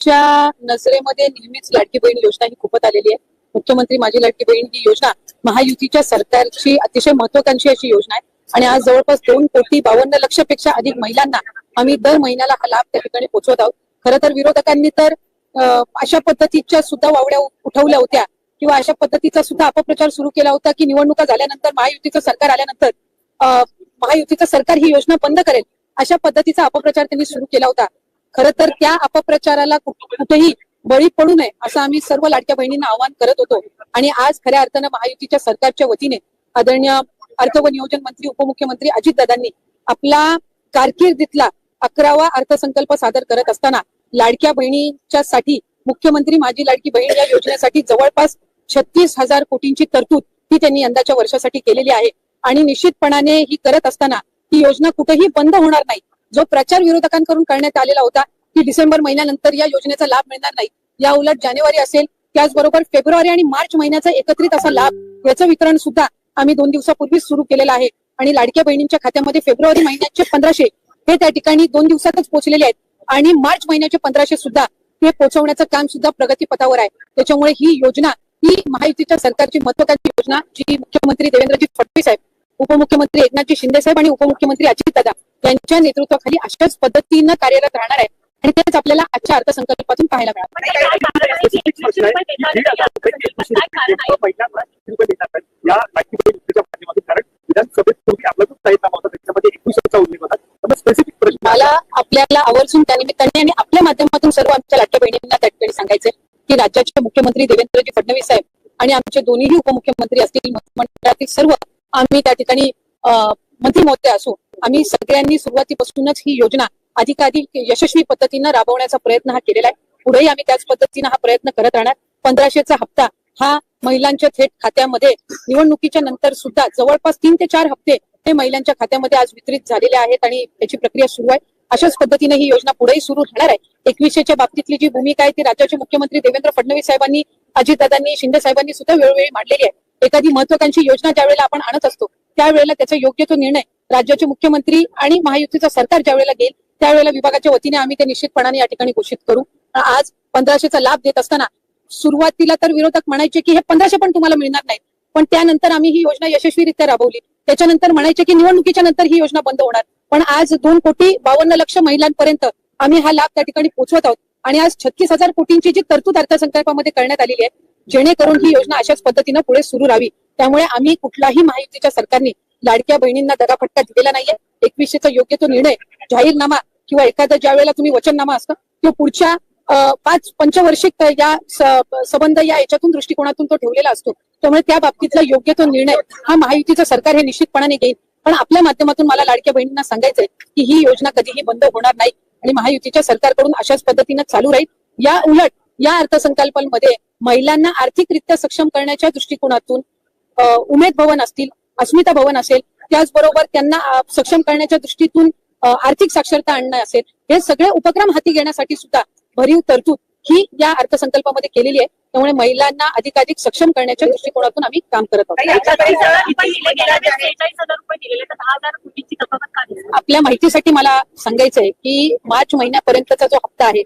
च्या नजरेमध्ये नेहमीच लाडकी बहीण योजना ही खूपच आलेली आहे. मुख्यमंत्री माझी लाडकी बहीण ही योजना महायुतीच्या सरकारची अतिशय महत्वाकांक्षी अशी योजना आहे आणि आज जवळपास 2,52,00,000पेक्षा अधिक महिलांना आम्ही दर महिन्याला हा लाभ त्या ठिकाणी पोहोचवत आहोत. खरं तर विरोधकांनी तर अशा पद्धतीच्या सुद्धा वावड्या उठवल्या होत्या किंवा अशा पद्धतीचा सुद्धा अपप्रचार सुरू केला होता की निवडणुका झाल्यानंतर महायुतीचं सरकार आल्यानंतर महायुतीचं सरकार ही योजना बंद करेल, अशा पद्धतीचा अपप्रचार त्यांनी सुरू केला होता. खरं तर त्या अपप्रचाराला कुठेही बळी पडू नये असं आम्ही सर्व लाडक्या बहिणींना आवाहन करत होतो आणि आज खऱ्या अर्थानं महायुतीच्या सरकारच्या वतीने आदरणीय अर्थ व नियोजन मंत्री उपमुख्यमंत्री अजितदादांनी आपला कारकिर्दीतला 11वा अर्थसंकल्प सादर करत असताना लाडक्या बहिणीच्या साठी मुख्यमंत्री माझी लाडकी बहीण या योजनेसाठी जवळपास 36,000 कोटींची तरतूद ही त्यांनी यंदाच्या वर्षासाठी केलेली आहे आणि निश्चितपणाने ही करत असताना ही योजना कुठेही बंद होणार नाही. जो प्रचार विरोधकांकडून करण्यात आलेला होता की डिसेंबर महिन्यानंतर या योजनेचा लाभ मिळणार नाही, या उलट जानेवारी असेल त्याचबरोबर फेब्रुवारी आणि मार्च महिन्याचा एकत्रित असा लाभ याचं वितरण सुद्धा आम्ही 2 दिवसापूर्वीच सुरू केलेलं आहे आणि लाडक्या बहिणींच्या खात्यामध्ये फेब्रुवारी महिन्याचे 1500 हे त्या ठिकाणी 2 दिवसातच पोहोचलेले आहेत आणि मार्च महिन्याचे 1500 सुद्धा हे पोहोचवण्याचं काम सुद्धा प्रगतीपथावर आहे. त्याच्यामुळे ही योजना ही महायुतीच्या सरकारची महत्वाकांक्षी योजना जी मुख्यमंत्री देवेंद्रजी फडणवीस साहेब, उपमुख्यमंत्री एकनाथजी शिंदे साहेब आणि उपमुख्यमंत्री अजितदादा यांच्या नेतृत्वाखाली अशाच पद्धतीनं कार्यरत राहणार आहे आणि तेच आपल्याला आजच्या अर्थसंकल्पातून पाहायला मिळालं. मला आपल्याला आवर्जून त्यानिमित्ताने आणि आपल्या माध्यमातून सर्व आमच्या लाडक्या बहिणींना त्या ठिकाणी सांगायचंय की राज्याचे मुख्यमंत्री देवेंद्रजी फडणवीस साहेब आणि आमचे दोन्हीही उपमुख्यमंत्री असतील, मंत्रिमंडळातील सर्व आम्ही त्या ठिकाणी मंत्री महोदय असू, आम्ही सगळ्यांनी सुरुवातीपासूनच ही योजना अधिकाधिक यशस्वी पद्धतीनं राबवण्याचा प्रयत्न हा केलेला आहे. पुढेही आम्ही त्याच पद्धतीनं हा प्रयत्न करत राहणार. 1500चा हप्ता हा महिलांच्या थेट खात्यामध्ये निवडणुकीच्या नंतर सुद्धा जवळपास 3 ते 4 हप्ते हे महिलांच्या खात्यामध्ये आज वितरित झालेले आहेत आणि त्याची प्रक्रिया सुरू आहे. अशाच पद्धतीने ही योजना पुढेही सुरू राहणार आहे. 2100च्या बाबतीतली जी भूमिका आहे ती राज्याचे मुख्यमंत्री देवेंद्र फडणवीस साहेबांनी, अजितदादांनी, शिंदे साहेबांनी सुद्धा वेळोवेळी मांडलेली आहे. एखादी महत्वाकांक्षी योजना ज्या वेळेला आपण आणत असतो त्यावेळेला त्याचा योग्य तो निर्णय राज्याचे मुख्यमंत्री आणि महायुतीचं सरकार ज्या वेळेला घेईल त्यावेळेला विभागाच्या वतीने आम्ही ते निश्चितपणाने या ठिकाणी घोषित करू. आज 1500चा लाभ देत असताना सुरुवातीला तर विरोधक म्हणायचे की हे 1500 पण तुम्हाला मिळणार नाही, पण त्यानंतर आम्ही ही योजना यशस्वीरित्या राबवली. त्याच्यानंतर म्हणायचे की निवडणुकीच्या नंतर ही योजना बंद होणार, पण आज 2,52,00,000 महिलांपर्यंत आम्ही हा लाभ त्या ठिकाणी पोहोचवत आहोत आणि आज 36,000 कोटींची जी तरतूद अर्थसंकल्पामध्ये करण्यात आलेली आहे जेणेकरून ही योजना अशाच पद्धतीनं पुढे सुरू राहावी. त्यामुळे आम्ही कुठलाही महायुतीच्या सरकारने लाडक्या बहिणींना दगाफटका दिलेला नाहीये. 2100चा योग्य तो निर्णय, जाहीरनामा किंवा एखादा ज्या वेळेला तुम्ही वचननामा असतं तो पुढच्या 5 पंचवार्षिक या संबंध या याच्यातून दृष्टिकोनातून तो ठेवलेला असतो. त्यामुळे त्या बाबतीतला योग्य तो निर्णय हा महायुतीचं सरकार हे निश्चितपणाने घेईल. पण आपल्या माध्यमातून मला लाडक्या बहिणींना सांगायचंय की ही योजना कधीही बंद होणार नाही आणि महायुतीच्या सरकारकडून अशाच पद्धतीनं चालू राहील. या उलट या अर्थसंकल्पामध्ये महिलांना आर्थिकरित्या सक्षम करण्याच्या दृष्टिकोनातून उमेद भवन असतील, अस्मिता भवन असेल, त्याचबरोबर त्यांना सक्षम करण्याच्या दृष्टीतून आर्थिक साक्षरता आणणं असेल, हे सगळे उपक्रम हाती घेण्यासाठी सुद्धा भरीव तरतूद ही या अर्थसंकल्पामध्ये केलेली आहे. त्यामुळे महिलांना अधिकाधिक सक्षम करण्याच्या दृष्टिकोनातून आम्ही काम करत आहोत. आपल्या माहितीसाठी मला सांगायचंय की मार्च महिन्यापर्यंतचा जो हप्ता आहे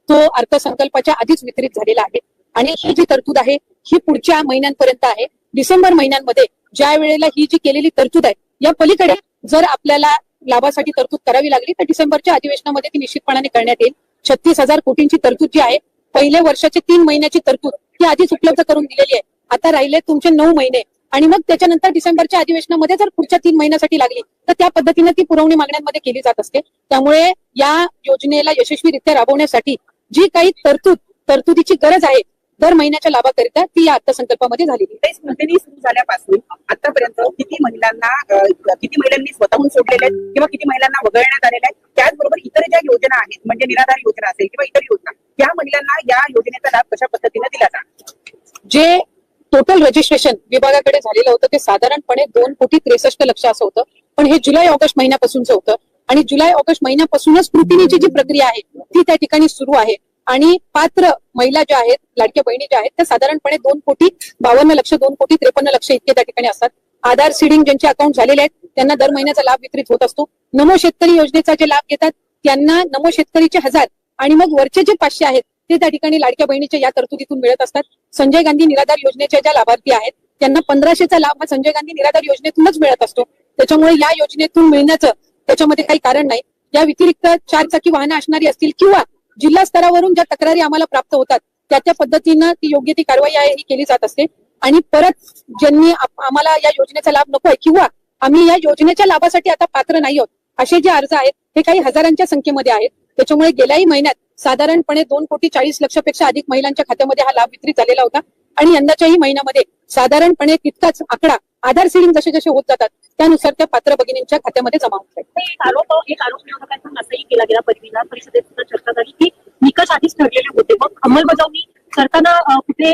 तो अर्थसंकल्पाच्या आधीच वितरित झालेला आहे आणि ही जी तरतूद आहे ही पुढच्या महिन्यांपर्यंत आहे. डिसेंबर महिन्यांमध्ये ज्या वेळेला ही जी केलेली तरतूद आहे या पलीकडे जर आपल्याला लाभासाठी तरतूद करावी लागली तर डिसेंबरच्या अधिवेशनामध्ये ती निश्चितपणाने करण्यात येईल. 36,000 कोटींची तरतूद जी आहे, पहिल्या वर्षाची 3 महिन्याची तरतूद ती आधीच उपलब्ध करून दिलेली आहे. आता राहिले तुमचे 9 महिने आणि मग त्याच्यानंतर डिसेंबरच्या अधिवेशनामध्ये जर पुढच्या 3 महिन्यासाठी लागली तर त्या पद्धतीने ती पुरवणी मागण्यांमध्ये केली जात असते. त्यामुळे या योजनेला यशस्वीरित्या राबवण्यासाठी जी काही तरतुदीची गरज आहे दर महिन्याच्या लाभाकरिता ती या अर्थसंकल्पामध्ये झालेली. नोंदणी सुरू झाल्यापासून आतापर्यंत किती महिलांनी स्वतःहून सोडलेले आहेत किंवा किती महिलांना वगळण्यात आलेल्या आहेत, त्याचबरोबर इतर ज्या योजना आहेत म्हणजे निराधार योजना असेल किंवा इतर योजना, त्या महिलांना या योजनेचा लाभ कशा पद्धतीने दिला जाणार? जे टोटल रजिस्ट्रेशन विभागाकडे झालेलं होतं ते साधारणपणे 2,63,00,000 असं होतं, पण हे जुलै-ऑगस्ट महिन्यापासूनचं होतं आणि जुलै-ऑगस्त महिन्यापासूनच स्क्रुटिनीची जी प्रक्रिया आहे ती त्या ठिकाणी सुरू आहे आणि पात्र महिला ज्या आहेत, लाडक्या बहिणी ज्या आहेत त्या साधारणपणे 2,52,00,000 2,53,00,000 इतके त्या ठिकाणी असतात. आधार सीडिंग ज्यांचे अकाउंट झालेले आहेत त्यांना दर महिन्याचा लाभ वितरित होत असतो. नमो शेतकरी योजनेचा जे लाभ घेतात त्यांना नमो शेतकरीचे 1000 आणि मग वरचे जे 500 आहेत ते त्या ठिकाणी लाडक्या बहिणीच्या या तरतुदीतून मिळत असतात. संजय गांधी निराधार योजनेच्या ज्या लाभार्थी आहेत त्यांना 1500चा लाभ हा संजय गांधी निराधार योजनेतूनच मिळत असतो. त्याच्यामुळे या योजनेतून मिळण्याचं त्याच्यामध्ये काही कारण नाही. या व्यतिरिक्त 4 चाकी वाहनं असणारी असतील किंवा जिल्हा स्तरावरून ज्या तक्रारी आम्हाला प्राप्त होतात त्या पद्धतीनं ती योग्य ती कारवाई आहे ही केली जात असते. आणि परत ज्यांनी आम्हाला या योजनेचा लाभ नकोय किंवा आम्ही या योजनेच्या लाभासाठी आता पात्र नाही आहोत असे जे अर्ज आहेत हे काही हजारांच्या संख्येमध्ये आहेत. त्याच्यामुळे गेल्याही महिन्यात साधारणपणे 2,40,00,000पेक्षा अधिक महिलांच्या खात्यामध्ये हा लाभ वितरित झालेला होता. आणि यंदाच्याही महिन्यामध्ये साधारणपणे तितकाच आकडा आधार सीडिंग जसे जसे होत जातात त्यानुसार त्या पात्र भगिनींच्या खात्यामध्ये जमा होत आहे. एक आरोप विरोधकांकडून असंही केला गेला, विधान परिषदेत सुद्धा चर्चा झाली की निकष आधीच ठरलेले होते, मग अंमलबजावणी करताना कुठे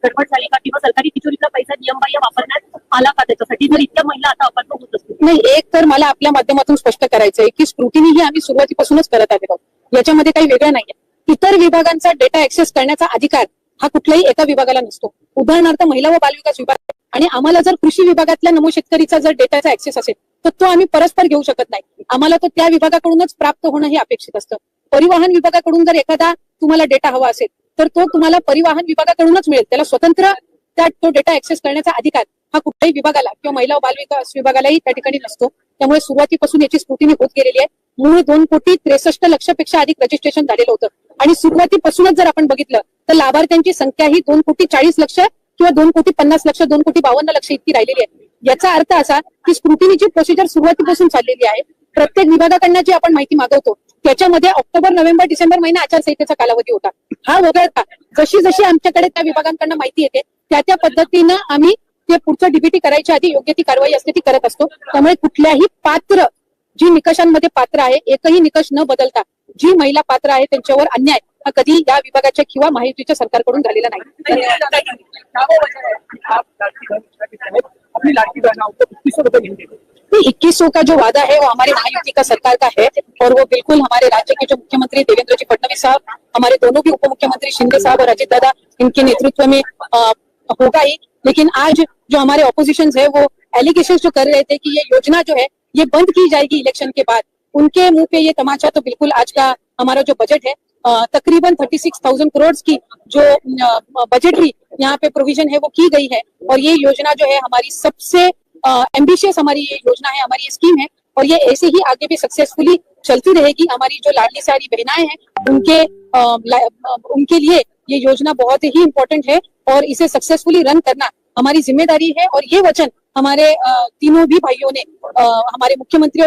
गडबड झाली का किंवा सरकारी तिजोरीचा पैसा नियमबाह्य वापरण्यात आला का त्याच्यासाठी, जर इतक्या महिला आता अपात्र होत असतील? नाही, एक तर मला आपल्या माध्यमातून स्पष्ट करायचंय की स्क्रुटिनी ही आम्ही सुरुवातीपासूनच करत आलेलो आहोत. याच्यामध्ये काही वेगळं नाहीये. इतर विभागांचा डेटा ऍक्सेस करण्याचा अधिकार हा कुठल्याही एका विभागाला नसतो. उदाहरणार्थ महिला व बालविकास विभाग आणि आम्हाला जर कृषी विभागातल्या नमो शेतकरीचा जर डेटाचा ऍक्सेस असेल तर तो आम्ही परस्पर घेऊ शकत नाही. आम्हाला तो त्या विभागाकडूनच प्राप्त होणं हे अपेक्षित असतं. परिवहन विभागाकडून जर एखादा तुम्हाला डेटा हवा असेल तर तो तुम्हाला परिवहन विभागाकडूनच मिळेल. त्याला स्वतंत्र तो डेटा ऍक्सेस करण्याचा अधिकार हा कुठल्याही विभागाला किंवा महिला व बालविकास विभागालाही त्या ठिकाणी नसतो. त्यामुळे सुरुवातीपासून याची स्क्रुटिनी होत गेलेली आहे. मूळ 2,63,00,000पेक्षा अधिक रजिस्ट्रेशन झालेलं होतं आणि सुरुवातीपासूनच जर आपण बघितलं तर लाभार्थ्यांची संख्या ही 2,40,00,000 किंवा 2,50,00,000 2,52,00,000 इतकी राहिलेली आहे. याचा अर्थ असा की स्क्रुटिनीची प्रोसिजर सुरुवातीपासून चाललेली आहे. प्रत्येक विभागाकडनं जी आपण माहिती मागवतो त्याच्यामध्ये ऑक्टोबर, नोव्हेंबर, डिसेंबर महिना आचारसंहितेचा कालावधी होता. हा वगळता जशी जशी आमच्याकडे त्या विभागांकडनं माहिती येते त्या पद्धतीनं आम्ही ते पुढचं डीबीटी करायच्या आधी योग्य ती कारवाई असते ती करत असतो. त्यामुळे कुठल्याही पात्र जी निकषांमध्ये पात्र आहे एकही निकष न बदलता जी महिला पात्र आहे त्यांच्यावर अन्याय हा कधी या विभागाच्या किंवा महायुतीच्या सरकारकडून झालेला नाही. अपनी लाडकी बहनाओं को 2100 रुपए मिलेंगे। 2100 का जो वादा है वो हमारे महायुति का सरकार का है और वो बिल्कुल हमारे राज्य के जो मुख्यमंत्री देवेंद्र जी फडणवीस साहब, हमारे दोनों भी उप मुख्यमंत्री शिंदे साहब और अजित दादा इनके नेतृत्व में होगा ही। लेकिन आज जो हमारे ऑपोजिशन है वो एलिगेशन जो कर रहे थे कि ये योजना जो है ये बंद की जाएगी इलेक्शन के बाद, उनके मुंह पे ये तमाचा तो बिल्कुल आज का हमारा जो बजट है तकरीबन 36,000 करोड़ की जो बजटरी यहाँ पे प्रोविजन है वो की गई है। और ये योजना जो है हमारी सबसे एम्बिशियस हमारी ये योजना है, हमारी ये स्कीम है और ये ऐसे ही आगे भी सक्सेसफुली चलती रहेगी। हमारी जो लाडली सारी बहनाएं हैं उनके लिए ये योजना बहुत ही इम्पोर्टेंट है और इसे सक्सेसफुली रन करना हमारी जिम्मेदारी है। और ये वचन हमारे तीनों भी भाइयों ने हमारे मुख्यमंत्री और